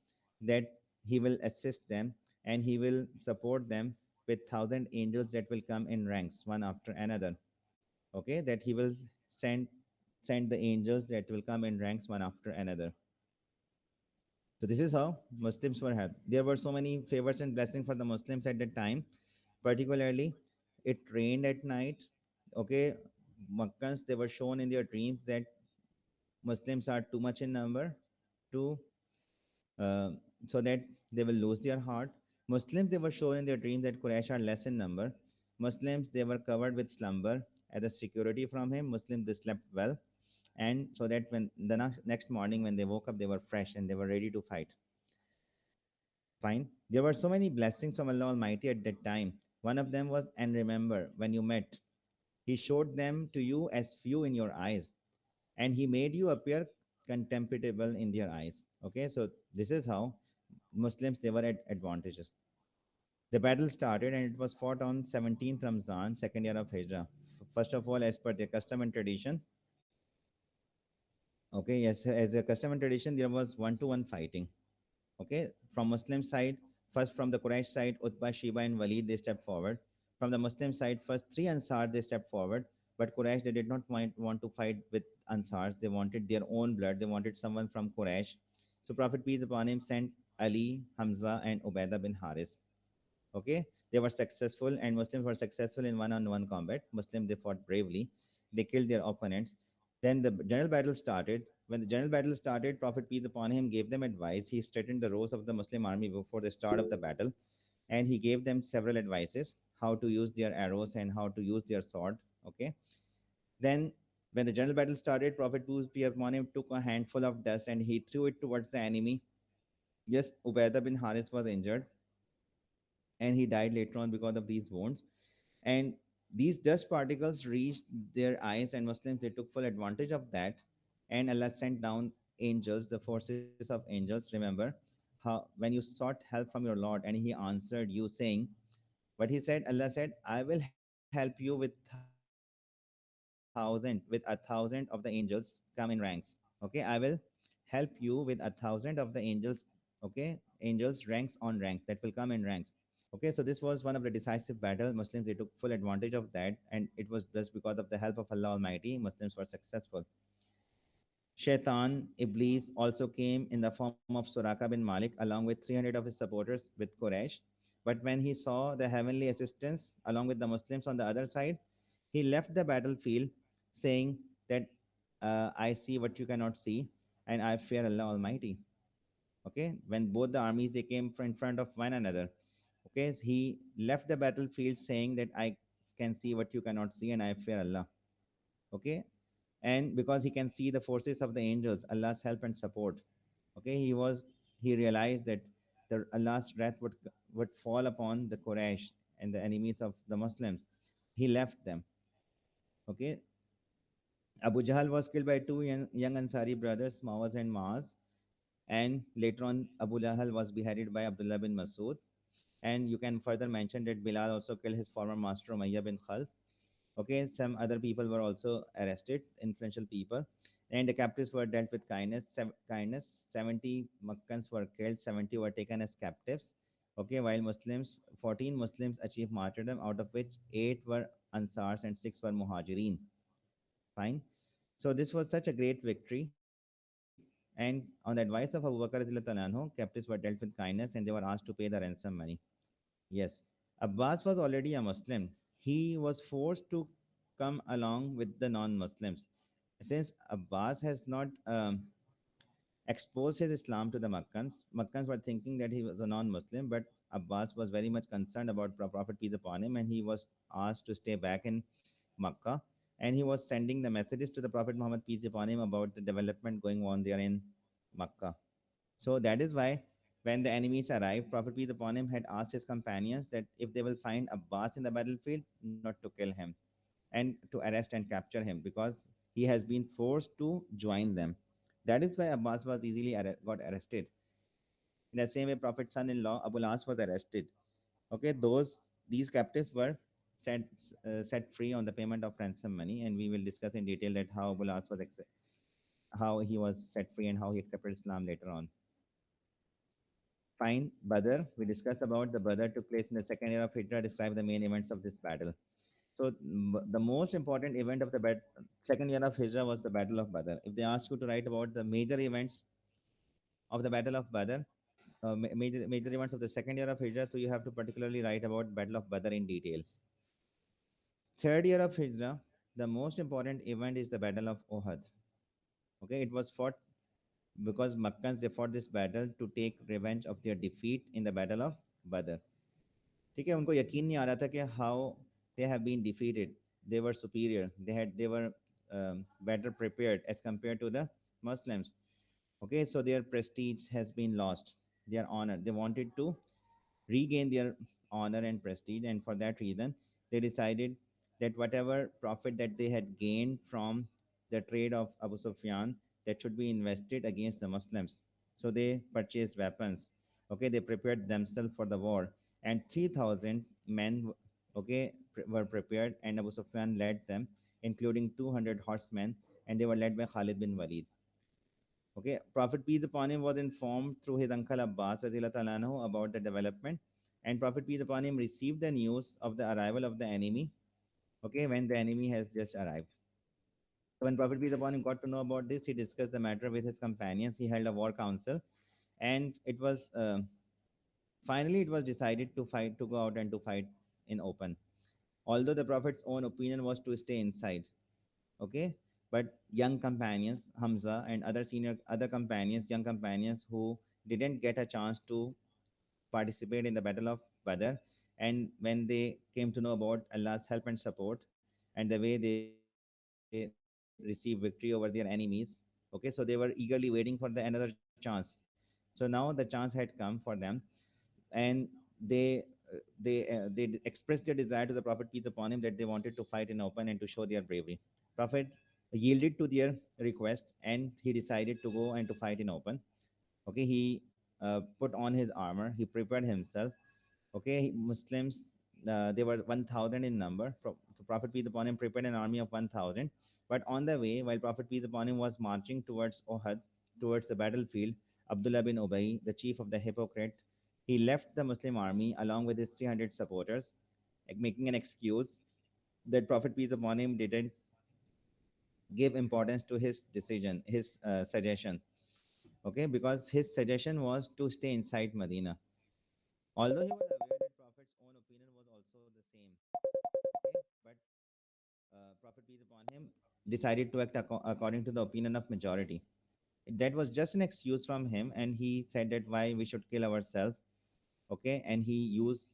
that He will assist them and He will support them with 1,000 angels that will come in ranks one after another. Okay, that He will send send the angels that will come in ranks one after another. So this is how Muslims were helped. There were so many favors and blessings for the Muslims at that time. Particularly, it rained at night. Okay, Makkans, they were shown in their dreams that Muslims are too much in number to uh, so that they will lose their heart. Muslims, they were shown in their dreams that Quraysh are less in number. Muslims, they were covered with slumber as a security from him. Muslims, they slept well, and so that when the next morning when they woke up, they were fresh and they were ready to fight. Fine. There were so many blessings from Allah Almighty at that time. One of them was, and remember, when you met, He showed them to you as few in your eyes, and He made you appear contemptible in their eyes. Okay, so this is how Muslims, they were at advantages. The battle started and it was fought on 17th Ramzan, second year of Hijrah. First of all, as per their custom and tradition, okay, yes, as a custom and tradition, there was one-to-one fighting. Okay, from Muslim side, first from the Quraysh side, Utbah, Sheba, and Walid, they stepped forward. From the Muslim side, first three Ansar, they stepped forward. But Quraysh, they did not want to fight with Ansars. They wanted their own blood. They wanted someone from Quraysh. So Prophet peace upon him sent Ali, Hamza, and Ubaidah bin Haris. Okay, they were successful, and Muslims were successful in one-on-one combat. Muslims, they fought bravely. They killed their opponents. Then the general battle started. When the general battle started, Prophet peace upon him gave them advice. He straightened the rows of the Muslim army before the start of the battle, and he gave them several advices: how to use their arrows and how to use their sword. Okay, then when the general battle started, Prophet peace upon him took a handful of dust and he threw it towards the enemy. Yes, Ubaidah bin Haris was injured and he died later on because of these wounds. And these dust particles reached their eyes, and Muslims, they took full advantage of that. And Allah sent down angels, the forces of angels. Remember how when you sought help from your Lord, and He answered you, saying, what He said, Allah said, I will help you with a thousand of the angels come in ranks. Okay, I will help you with a thousand of the angels. Okay, angels ranks on ranks that will come in ranks. Okay, so this was one of the decisive battle. Muslims, they took full advantage of that, and it was just because of the help of Allah Almighty, Muslims were successful. Shaitan, Iblis, also came in the form of Suraka bin Malik along with 300 of his supporters with Quraysh. But when he saw the heavenly assistance along with the Muslims on the other side, he left the battlefield saying that I see what you cannot see, and I fear Allah Almighty. Okay, when both the armies they came in front of one another. Okay, he left the battlefield saying that I can see what you cannot see, and I fear Allah. Okay, and because he can see the forces of the angels, Allah's help and support. Okay, he realized that the Allah's wrath would fall upon the Quraysh and the enemies of the Muslims. He left them. Okay, Abu Jahl was killed by two young Ansari brothers, Mawaz and Maaz, and later on Abu Jahl was beheaded by Abdullah bin Masud. And you can further mention that Bilal also killed his former master Umayyah bin Khalf. Okay, some other people were also arrested, influential people, and the captives were dealt with kindness. 70 Makkans were killed, 70 were taken as captives. Okay, while Muslims, 14 Muslims achieved martyrdom, out of which 8 were Ansars and 6 were Muhajirin. Fine. So this was such a great victory. And on the advice of Abu Bakr radiallahu anhu, captives were dealt with kindness and they were asked to pay the ransom money. Yes. Abbas was already a Muslim. He was forced to come along with the non Muslims. Since Abbas has not exposed his Islam to the Makkans, Makkans were thinking that he was a non Muslim, but Abbas was very much concerned about Prophet peace upon him and he was asked to stay back in Makkah. And he was sending the messages to the Prophet Muhammad peace upon him about the development going on there in Makkah. So that is why when the enemies arrived, Prophet peace upon him had asked his companions that if they will find Abbas in the battlefield, not to kill him and to arrest and capture him because he has been forced to join them. That is why Abbas was easily got arrested. In the same way, Prophet's son-in-law Abu Las was arrested. Okay, these captives were set set free on the payment of ransom money, and we will discuss in detail that how Abu Las was how he was set free and how he accepted Islam later on. Fine, Badr. We discussed about the Badr took place in the second year of Hijrah. Describe the main events of this battle. So the most important event of the second year of Hijrah was the Battle of Badr. If they ask you to write about the major events of the Battle of Badr, major events of the second year of Hijrah, so you have to particularly write about Battle of Badr in detail. Third year of Hijrah, the most important event is the Battle of Uhud. Okay, it was fought because Makkans they fought this battle to take revenge of their defeat in the Battle of Badr. ठीक है उनको यकीन नहीं आ रहा था कि how they have been defeated. They were superior. They were better prepared as compared to the Muslims. Okay, so their prestige has been lost, their honor. They wanted to regain their honor and prestige, and for that reason, they decided that whatever profit that they had gained from the trade of Abu Sufyan, that should be invested against the Muslims. So they purchased weapons. Okay, they prepared themselves for the war, and 3,000 men, okay, were prepared, and Abu Sufyan led them, including 200 horsemen, and they were led by Khalid bin Walid. Okay, Prophet peace upon him was informed through his uncle Abbas radhiyallahu ta'ala anhu about the development, and Prophet peace upon him received the news of the arrival of the enemy. Okay, when the enemy has just arrived. So when Prophet peace upon him got to know about this, he discussed the matter with his companions. He held a war council, and it was finally it was decided to fight, to go out and to fight in open. Although the Prophet's own opinion was to stay inside. Okay, but young companions Hamza and other companions, young companions who didn't get a chance to participate in the battle of Badr, and when they came to know about Allah's help and support and the way they received victory over their enemies, okay, so they were eagerly waiting for the another chance. So now the chance had come for them, and they expressed their desire to the Prophet peace upon him that they wanted to fight in open and to show their bravery. Prophet yielded to their request, and he decided to go and to fight in open. Okay, he put on his armor, he prepared himself. Okay, Muslims, they were 1,000 in number. Prophet peace upon him prepared an army of 1,000. But on the way, while Prophet peace upon him was marching towards Ohad, towards the battlefield, Abdullah bin Ubay, the chief of the hypocrite, he left the Muslim army along with his 300 supporters, like making an excuse that Prophet peace upon him didn't give importance to his decision, his suggestion. Okay, because his suggestion was to stay inside Medina. Although he was aware that Prophet's own opinion was also the same. Okay, but Prophet peace upon him decided to act according to the opinion of majority. That was just an excuse from him, and he said that why we should kill ourselves. Okay, and he used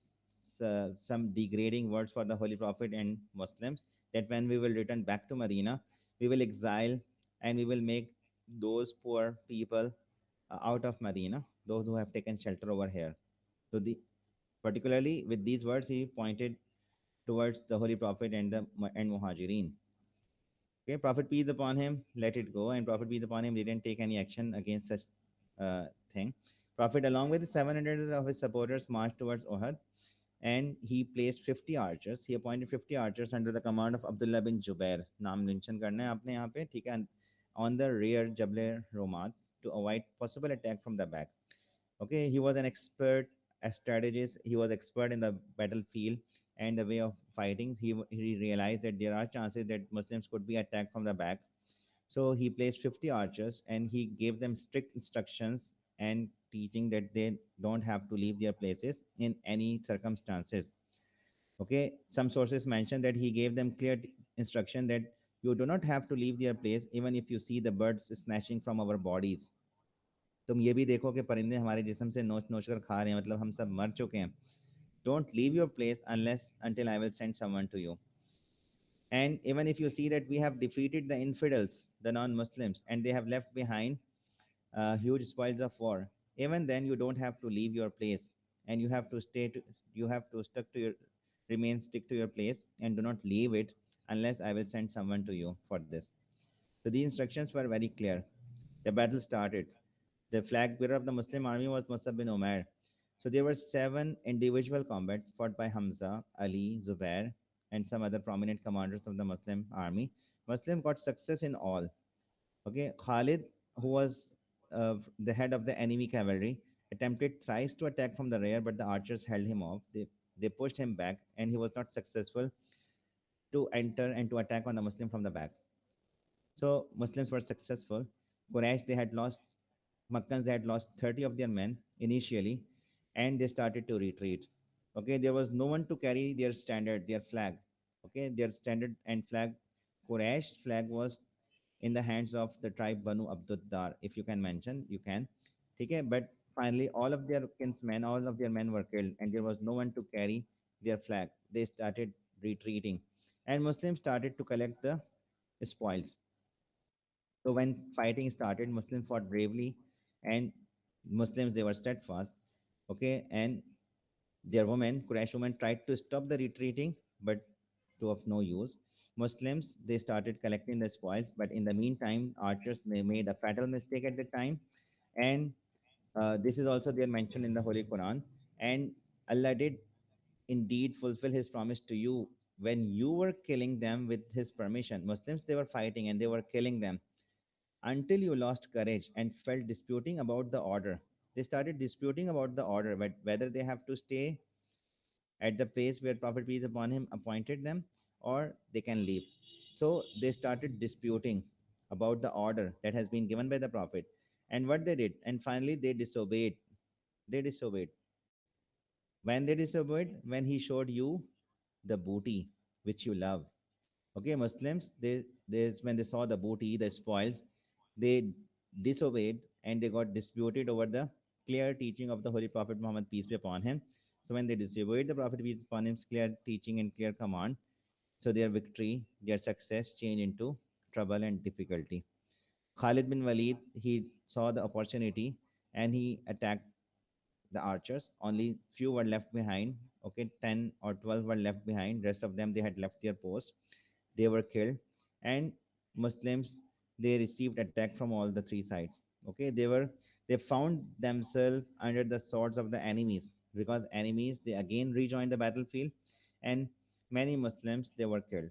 some degrading words for the Holy Prophet and Muslims, that when we will return back to Medina, we will exile and we will make those poor people out of Medina, those who have taken shelter over here. So particularly with these words, he pointed towards the Holy Prophet and the and Muhajirin. Okay, Prophet peace upon him let it go, and Prophet peace upon him didn't take any action against such thing. Prophet, along with 700 of his supporters, marched towards Ohad, and he placed 50 archers. He appointed 50 archers under the command of Abdullah bin Jubair. नाम mention करना है आपने यहाँ पे, ठीक है? On the rear Jabal Romat to avoid possible attack from the back. Okay, he was an expert, a strategist. He was expert in the battlefield and the way of fighting. He realized that there are chances that Muslims could be attacked from the back. So he placed 50 archers, and he gave them strict instructions and teaching that they don't have to leave their places in any circumstances. Okay, some sources mention that he gave them clear instruction that you do not have to leave their place even if you see the birds snatching from our bodies. तुम ये भी देखो कि परिंदे हमारे जिस्म से नोच नोच कर खा रहे हैं, मतलब हम सब मर चुके हैं. Don't leave your place unless until I will send someone to you. And even if you see that we have defeated the infidels, the non-Muslims, and they have left behind huge spoils of war, even then you don't have to leave your place, and you have to you have to stick to your place, and do not leave it unless I will send someone to you for this. So the instructions were very clear. The battle started. The flag bearer of the Muslim army was Musab bin Umair. So there were 7 individual combats fought by Hamza, Ali, Zubair, and some other prominent commanders of the Muslim army. Muslim got success in all. Okay, Khalid, who was the head of the enemy cavalry, attempted thrice to attack from the rear, but the archers held him off. They pushed him back, and he was not successful to enter and to attack on the Muslim from the back. So Muslims were successful. Quraysh, they had lost Makkans, they had lost 30 of their men initially, and they started to retreat. Okay, there was no one to carry their standard, their flag. Okay, their standard and flag, Quraysh flag was in the hands of the tribe Banu Abduddar. If you can mention, you can. Okay, but finally, all of their kinsmen, all of their men were killed, and there was no one to carry their flag. They started retreating, and Muslims started to collect the spoils. So when fighting started, Muslims fought bravely, and Muslims they were steadfast. Okay, and their women, Quraysh women, tried to stop the retreating, but to of no use. Muslims they started collecting the spoils, but in the meantime, archers they made a fatal mistake at the time, and this is also there mentioned in the Holy Quran. And Allah did indeed fulfill His promise to you when you were killing them with His permission. Muslims they were fighting and they were killing them until you lost courage and felt disputing about the order. They started disputing about the order, but whether they have to stay at the place where Prophet peace upon him appointed them or they can leave. So they started disputing about the order that has been given by the Prophet and what they did. And finally, they disobeyed. They disobeyed. When they disobeyed, when he showed you the booty which you love. Okay, Muslims, they when they saw the booty, the spoils, they disobeyed and they got disputed over the clear teaching of the Holy Prophet Muhammad, peace be upon him. So when they disobeyed the Prophet, peace be upon him's clear teaching and clear command, so their victory, their success changed into trouble and difficulty. Khalid bin Walid, he saw the opportunity and he attacked the archers. Only few were left behind. Okay, 10 or 12 were left behind. Rest of them, they had left their post. They were killed, and Muslims they received attack from all the three sides. Okay, they found themselves under the swords of the enemies because enemies they again rejoined the battlefield, and many Muslims they were killed.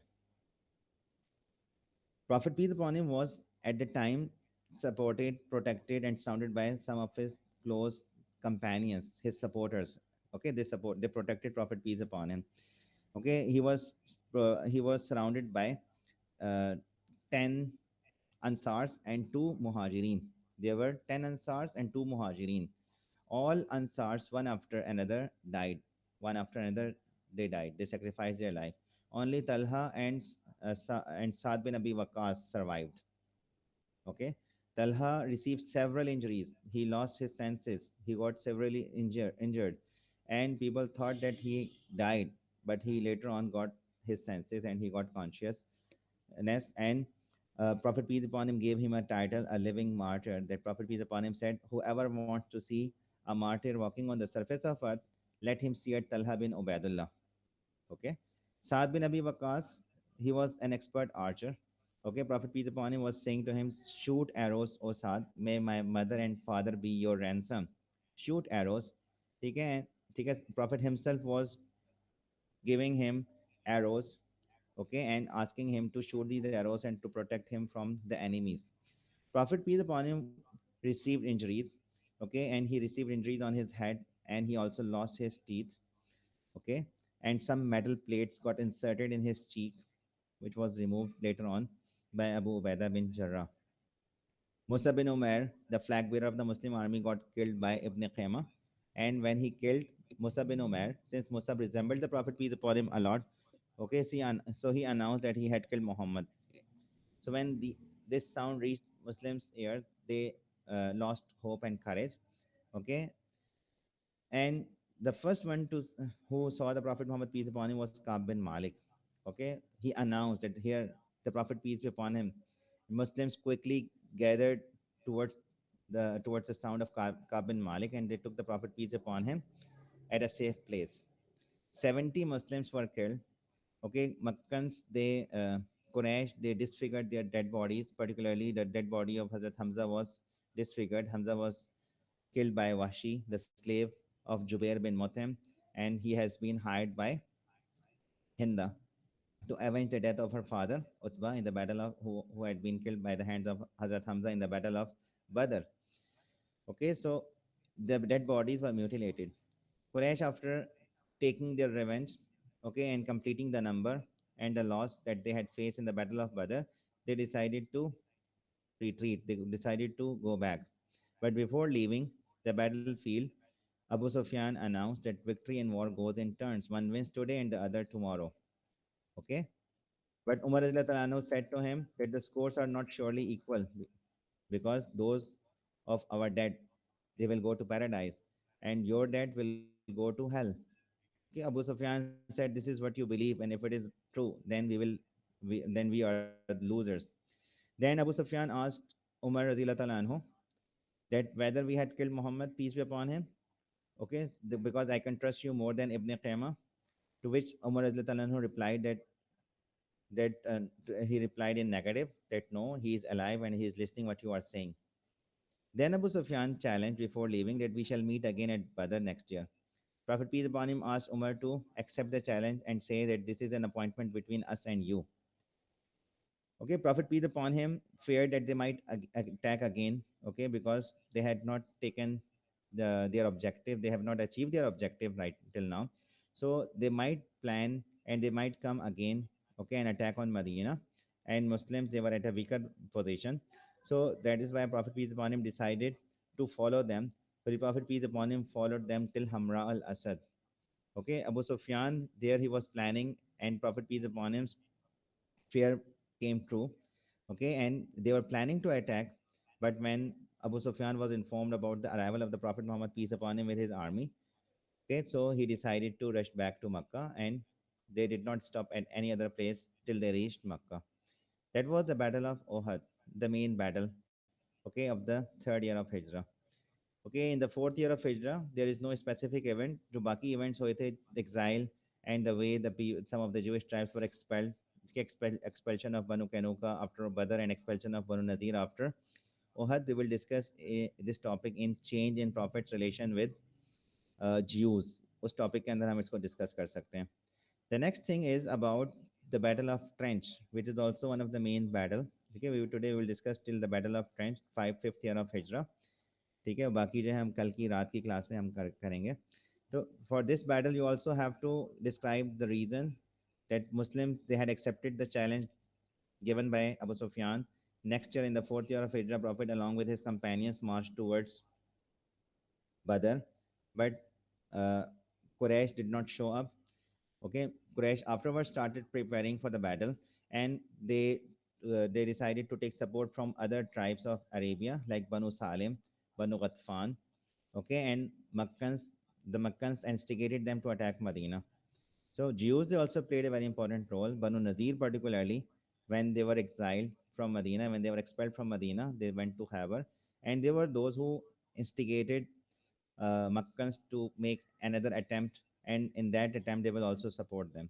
Prophet peace upon him was at the time supported, protected, and surrounded by some of his close companions, his supporters. Okay, they protected Prophet peace upon him. Okay, he was surrounded by uh, 10 Ansars and 2 Muhajirin. There were 10 Ansars and 2 Muhajirin. All Ansars, one after another, died. One after another, they died. They sacrificed their life. Only Talha and Saad bin Abi Waqqas survived. Okay. Talha received several injuries. He lost his senses. He got severely injured. And people thought that he died, but he later on got his senses and he got conscious and Prophet peace upon him gave him a title, a living martyr. That Prophet peace upon him said, "Whoever wants to see a martyr walking on the surface of earth, let him see at Talha bin Ubaidullah." Okay, Saad bin Abi Waqas, he was an expert archer. Okay, Prophet peace upon him was saying to him, "Shoot arrows, O Saad. May my mother and father be your ransom. Shoot arrows." Okay, Prophet himself was giving him arrows, okay, and asking him to shoot these arrows and to protect him from the enemies. Prophet peace upon him received injuries, okay, and he received injuries on his head, and he also lost his teeth, okay, and some metal plates got inserted in his cheek, which was removed later on by Abu Ubaidah bin Jarrah. Musa bin Umair, the flag bearer of the Muslim army, got killed by Ibn Khayma. And when he killed Musa bin Umair, since Musa resembled the Prophet peace upon him a lot, okay, so he announced that he had killed Muhammad. So when this sound reached Muslims' ear, they lost hope and courage. Okay, and the first one who saw the Prophet Muhammad peace upon him was Kab bin Malik. Okay, he announced that here the Prophet peace be upon him. Muslims quickly gathered towards the sound of Kab bin Malik, and they took the Prophet peace upon him at a safe place. 70 Muslims were killed. Okay, Makkans, Quraysh, they disfigured their dead bodies, particularly the dead body of Hazrat Hamza was disfigured. Hamza was killed by Washi, the slave of Jubair bin Mut'im, and he has been hired by Hinda. to avenge the death of her father, Utbah, in the battle of who had been killed by the hands of Hazrat Hamza in the battle of Badr. Okay, so the dead bodies were mutilated. Quraysh, after taking their revenge, okay, and completing the number and the loss that they had faced in the battle of Badr, they decided to retreat. They decided to go back. But before leaving the battlefield, Abu Sufyan announced that victory in war goes in turns. One wins today and the other tomorrow. Okay? But Umar radiallahu anhu said to him that the scores are not surely equal because those of our dead, they will go to paradise and your dead will go to hell. Okay, Abu Sufyan said, this is what you believe, and if it is true, then we are losers. Then Abu Sufyan asked Umar radiallahu anhu that whether we had killed Muhammad, peace be upon him, okay, because I can trust you more than Ibn Qayyimah. To which Umar radiallahu anhu replied that he replied in negative that no, he is alive and he is listening what you are saying. Then Abu Sufyan challenged before leaving that we shall meet again at Badr next year. Prophet peace upon him asked Umar to accept the challenge and say that this is an appointment between us and you. Okay, Prophet peace upon him feared that they might attack again. Okay, because they had not taken their objective, they have not achieved their objective right till now. So they might plan and they might come again. Okay, and attack on Medina, and Muslims they were at a weaker position. So that is why Prophet peace upon him decided to follow them. So the Prophet peace upon him followed them till Hamra al Asad. Okay, Abu Sufyan there he was planning, and Prophet peace upon him fear came true. Okay, and they were planning to attack, but when Abu Sufyan was informed about the arrival of the Prophet Muhammad, peace upon him, with his army, okay, so he decided to rush back to Makkah, and they did not stop at any other place till they reached Makkah. That was the Battle of Ohad, the main battle, okay, of the third year of Hijrah. Okay, in the fourth year of Hijrah, there is no specific event. जो बाकी events हुए थे, exile and the way some of the Jewish tribes were expelled, expulsion of Banu Kanuka after Badr and expulsion of Banu Nadir after Ohad. We will discuss this topic in change in Prophet's relation with Jews. उस topic के अंदर हम इसको discuss कर सकते हैं. The next thing is about the Battle of Trench, which is also one of the main battle. Okay, today we will discuss till the Battle of Trench, fifth year of Hijrah. ठीक है, बाकी जो है हम कल की रात की क्लास में हम करेंगे. तो for this battle you also have to describe the reason that Muslims they had accepted the challenge given by Abu Sufyan. Next year in the fourth year of Hijrah, Prophet along with his companions marched towards Badr, but uh, Quraysh did not show up. Okay, Quraysh afterwards started preparing for the battle, and they decided to take support from other tribes of Arabia like Banu Salim, Banu Ghatfan. Okay, and Makkans, the Makkans instigated them to attack Medina. So Jews they also played a very important role. Banu Nazir particularly, when they were exiled from Medina, when they were expelled from Medina, they went to Khabar, and they were those who instigated Makkans to make another attempt, and in that attempt they will also support them.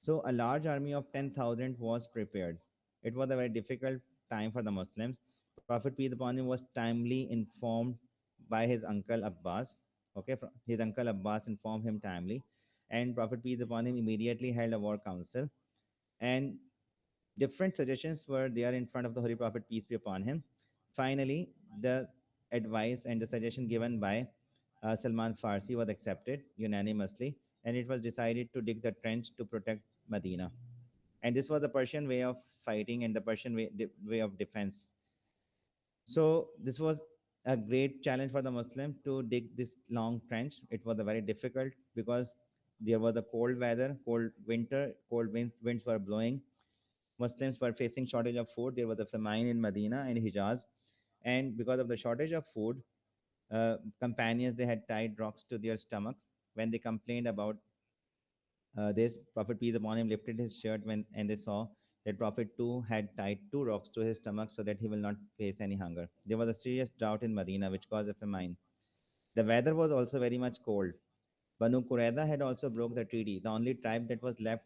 So a large army of 10,000 was prepared. It was a very difficult time for the Muslims. Prophet peace upon him was timely informed by his uncle Abbas. Okay, his uncle Abbas informed him timely, and Prophet peace upon him immediately held a war council. And different suggestions were there in front of the Holy Prophet, peace be upon him. Finally, the advice and the suggestion given by Salman Farsi was accepted unanimously, and it was decided to dig the trench to protect Medina. And this was the Persian way of fighting and the Persian way of defense. So this was a great challenge for the Muslims to dig this long trench. It was a very difficult because there was a cold weather, cold winter, cold winds were blowing. Muslims were facing shortage of food. There was a famine in Medina and Hijaz, and because of the shortage of food, companions they had tied rocks to their stomach. When they complained about this, Prophet peace upon him lifted his shirt when and they saw that Prophet too had tied two rocks to his stomach so that he will not face any hunger. There was a serious drought in Medina which caused a famine. The weather was also very much cold. Banu Qurayza had also broke the treaty. The only tribe that was left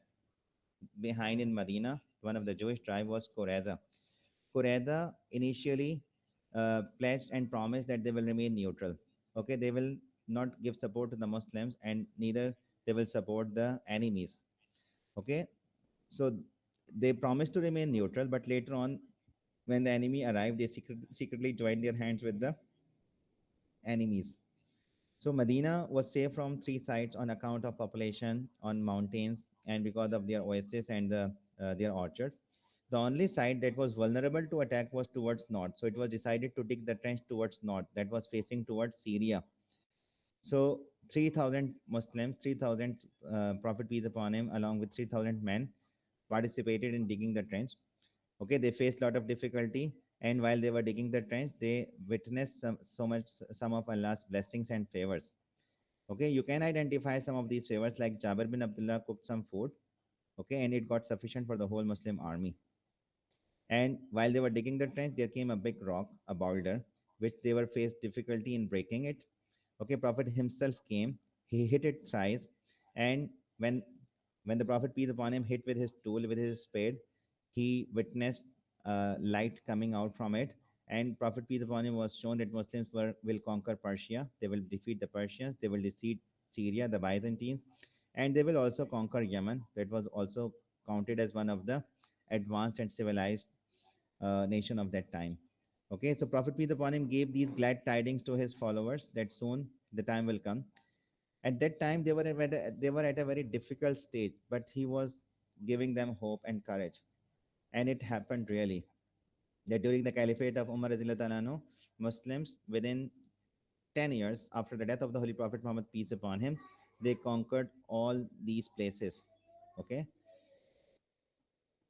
behind in Medina, one of the Jewish tribe, was Qurayza. Qurayza initially pledged and promised that they will remain neutral. Okay, they will not give support to the Muslims and neither they will support the enemies. Okay, So they promised to remain neutral, but later on, when the enemy arrived, they secretly joined their hands with the enemies. So Medina was safe from three sides on account of population on mountains and because of their oases and their orchards. The only side that was vulnerable to attack was towards north. So it was decided to dig the trench towards north, that was facing towards Syria. So 3,000 Muslims, 3,000 Prophet peace upon him, along with 3,000 men, participated in digging the trench. Okay, they faced a lot of difficulty, and while they were digging the trench, they witnessed some of Allah's blessings and favors. Okay, you can identify some of these favors, like Jabir bin Abdullah cooked some food. Okay, and it got sufficient for the whole Muslim army. And while they were digging the trench, there came a big rock, a boulder, which they were faced difficulty in breaking it. Okay, Prophet himself came, he hit it thrice, and when the Prophet peace upon him hit with his tool, with his spade, he witnessed light coming out from it. And Prophet peace upon him was shown that Muslims will conquer Persia, they will defeat the Persians, they will defeat Syria, the Byzantines, and they will also conquer Yemen. That was also counted as one of the advanced and civilized nation of that time. Okay, so Prophet peace upon him gave these glad tidings to his followers that soon the time will come. At that time, they were at a very difficult stage, but he was giving them hope and courage. And it happened really that during the caliphate of Umar radiallahu ta'ala anhu, Muslims within 10 years after the death of the Holy Prophet Muhammad, peace upon him, they conquered all these places. Okay,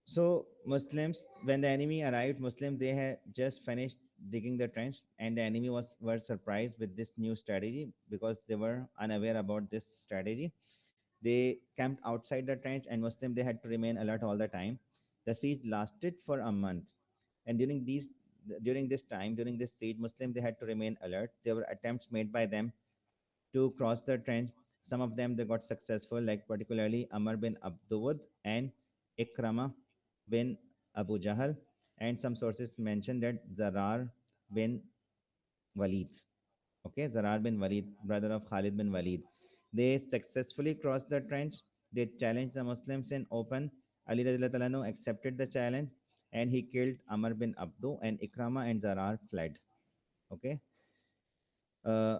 so Muslims, when the enemy arrived, Muslims they had just finished digging the trench, and the enemy was were surprised with this new strategy because they were unaware about this strategy. They camped outside the trench, and Muslim they had to remain alert all the time. The siege lasted for a month, and during this siege, Muslim they had to remain alert. There were attempts made by them to cross the trench. Some of them they got successful, like particularly Amr bin Abdud and Ikrama bin Abu Jahl, and some sources mention that Zarar bin Walid. Okay, Zarar bin Walid, brother of Khalid bin Walid. They successfully crossed the trench. They challenged the Muslims in open. Ali radiallahu ta'ala anhu accepted the challenge, and he killed Amr bin Abdu, and Ikrama and Zarar fled. Okay. Uh,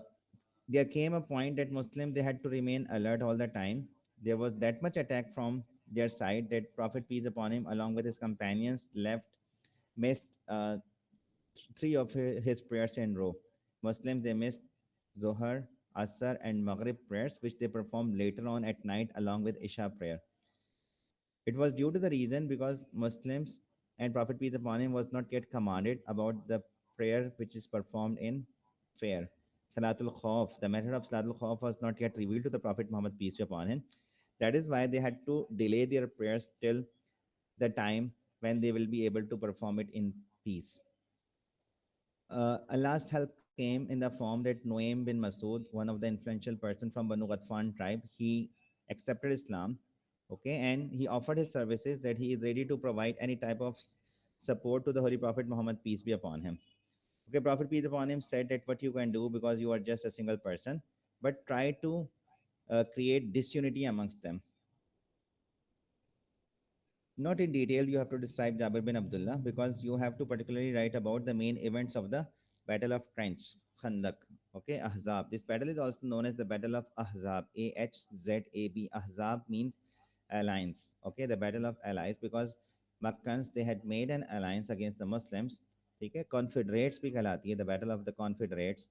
there came a point that Muslim they had to remain alert all the time. There was that much attack from their side that Prophet peace upon him, along with his companions, missed three of his prayers in row. Muslims they missed Zohar, Asr, and Maghrib prayers, which they performed later on at night along with Isha prayer. It was due to the reason because Muslims and Prophet peace upon him was not yet commanded about the prayer which is performed in fair. Salatul Khawf, the method of Salatul Khawf was not yet revealed to the Prophet Muhammad peace be upon him. That is why they had to delay their prayers till the time when they will be able to perform it in peace. Allah's help came in the form that Noaim bin Masood, one of the influential person from Banu Ghatfan tribe, he accepted Islam, okay, and he offered his services that he is ready to provide any type of support to the Holy Prophet Muhammad, peace be upon him. Okay, Prophet peace upon him said that what you can do because you are just a single person, but try to create disunity amongst them. Not in detail, you have to describe Jabir bin Abdullah because you have to particularly write about the main events of the Battle of Trench, Khandak, okay, Ahzab. This battle is also known as the Battle of Ahzab, Ahzab. Ahzab means alliance, okay, the Battle of Allies, because Makkans, they had made an alliance against the Muslims, okay, Confederates bhi कहलाती है, the Battle of the Confederates.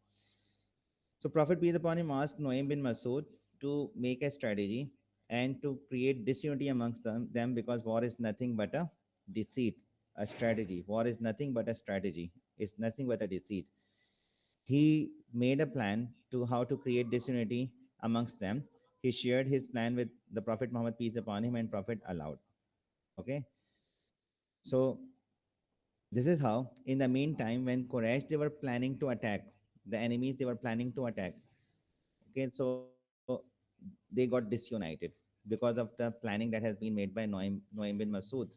So Prophet peace upon him asked Noaim bin Masood to make a strategy and to create disunity amongst them because war is nothing but a deceit, a strategy. War is nothing but a strategy. It's nothing but a deceit. He made a plan to how to create disunity amongst them. He shared his plan with the Prophet Muhammad peace upon him, and Prophet allowed. Okay, so this is how. In the meantime, when Quraysh they were planning to attack the enemies, they were planning to attack. Okay, so they got disunited because of the planning that has been made by Noaim bin Masood.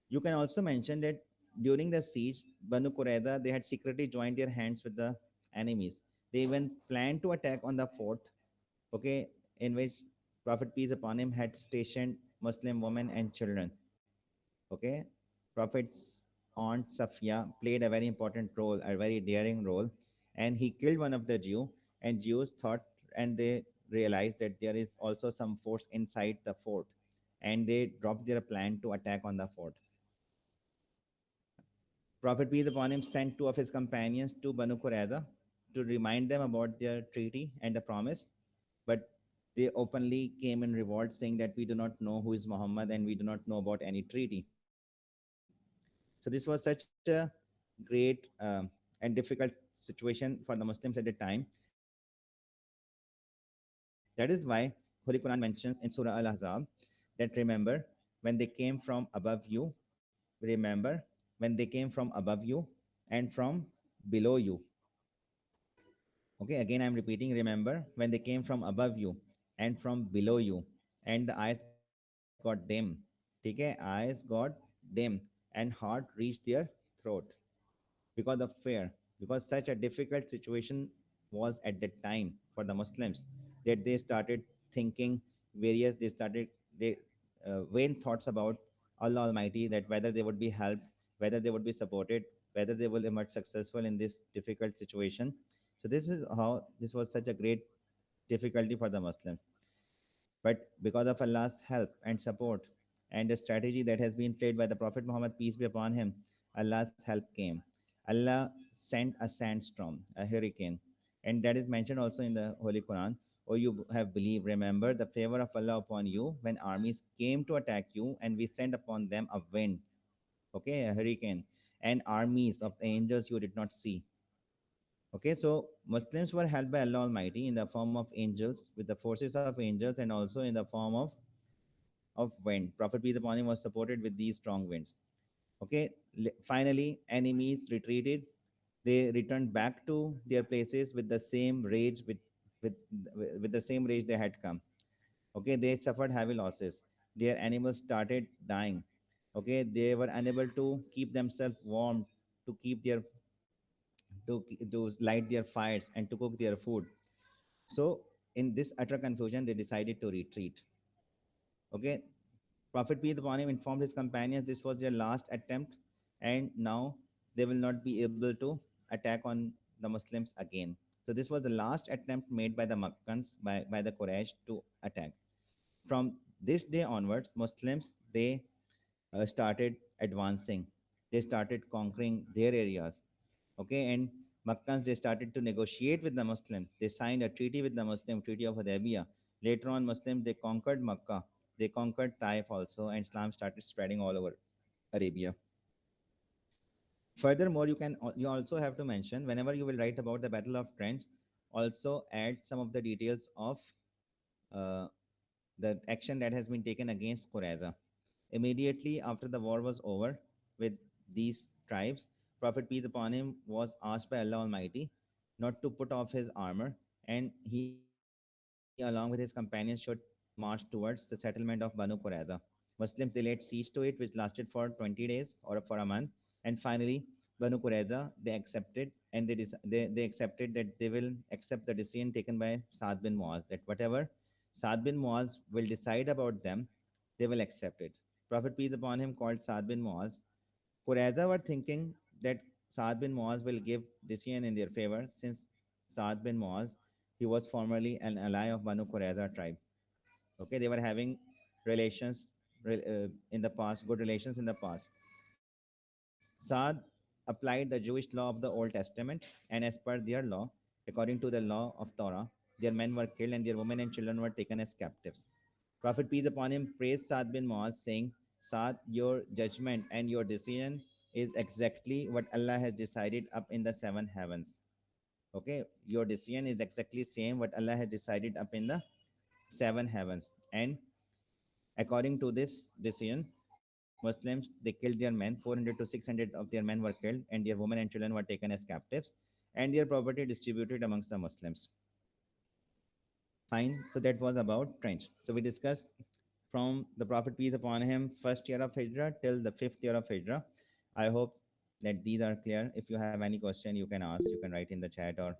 You can also mention that during the siege, Banu Qurayza, they had secretly joined their hands with the enemies. They even planned to attack on the fort, okay, in which Prophet peace upon him had stationed Muslim women and children. Okay, Prophet's aunt Safia played a very important role, a very daring role, and he killed one of the Jew. And Jews thought, and they realized that there is also some force inside the fort, and they dropped their plan to attack on the fort. Prophet peace upon him sent two of his companions to Banu Qurayza to remind them about their treaty and the promise, but they openly came in revolt, saying that we do not know who is Muhammad and we do not know about any treaty. So this was such a great and difficult situation for the Muslims at the time. That is why Holy Quran mentions in Surah Al-Ahzab that remember when they came from above you, remember when they came from above you and from below you. Okay, again I'm repeating, remember when they came from above you and from below you, and the eyes got dim. Okay, eyes got dim and heart reached their throat because of fear, because such a difficult situation was at that time for the Muslims that they started thinking various, they vain thoughts about Allah Almighty, that whether they would be helped, whether they would be supported, whether they will emerge successful in this difficult situation. So this is how this was such a great difficulty for the Muslims. But because of Allah's help and support and the strategy that has been played by the Prophet Muhammad, peace be upon him, Allah's help came. Allah sent a sandstorm, a hurricane, and that is mentioned also in the Holy Quran. Oh, you have believed, remember the favor of Allah upon you when armies came to attack you, and we sent upon them a wind, okay, a hurricane, and armies of angels you did not see. Okay, so Muslims were helped by Allah Almighty in the form of angels, with the forces of angels, and also in the form of wind. Prophet peace upon him was supported with these strong winds. Okay, finally, enemies retreated. They returned back to their places with the same rage, with with the same rage they had come. Okay, they suffered heavy losses. Their animals started dying. Okay, they were unable to keep themselves warm, to keep their to light their fires and to cook their food. So, in this utter confusion, they decided to retreat. Okay, Prophet peace upon him informed his companions this was their last attempt, and now they will not be able to attack on the Muslims again. So this was the last attempt made by the Makkans, by the Quraysh to attack. From this day onwards, Muslims they started advancing. They started conquering their areas. Okay, and Makkans they started to negotiate with the Muslims. They signed a treaty with the Muslim, Treaty of Hudaybiyah. Later on, Muslims they conquered Makkah. They conquered Taif also, and Islam started spreading all over Arabia. Furthermore, you also have to mention whenever you will write about the Battle of Trench, also add some of the details of uh, the action that has been taken against Qurayza. Immediately after the war was over with these tribes, Prophet peace upon him was asked by Allah Almighty not to put off his armor, and he, along with his companions, should march towards the settlement of Banu Qurayza. Muslims they laid siege to it, which lasted for 20 days or for a month, and finally Banu Qurayza they accepted, and they accepted that they will accept the decision taken by Saad bin Muaz, that whatever Saad bin Muaz will decide about them, they will accept it. Prophet peace upon him called Saad bin Muaz. Qurayza were thinking that Saad bin Muaz will give decision in their favor, since Saad bin Muaz he was formerly an ally of Banu Qurayza tribe. Okay, they were having relations in the past, good relations in the past. Saad applied the Jewish law of the Old Testament, and as per their law, according to the law of Torah, their men were killed and their women and children were taken as captives. Prophet peace upon him praised Saad bin Muaz, saying, Saad, your judgment and your decision is exactly what Allah has decided up in the seven heavens. Okay, your decision is exactly same what Allah has decided up in the seven heavens. And according to this decision, Muslims they killed their men. 400 to 600 of their men were killed, and their women and children were taken as captives, and their property distributed amongst the Muslims. Fine. So that was about trench. So we discussed from the Prophet peace upon him first year of Hijrah till the fifth year of Hijrah. I hope that these are clear. If you have any question, you can ask. You can write in the chat or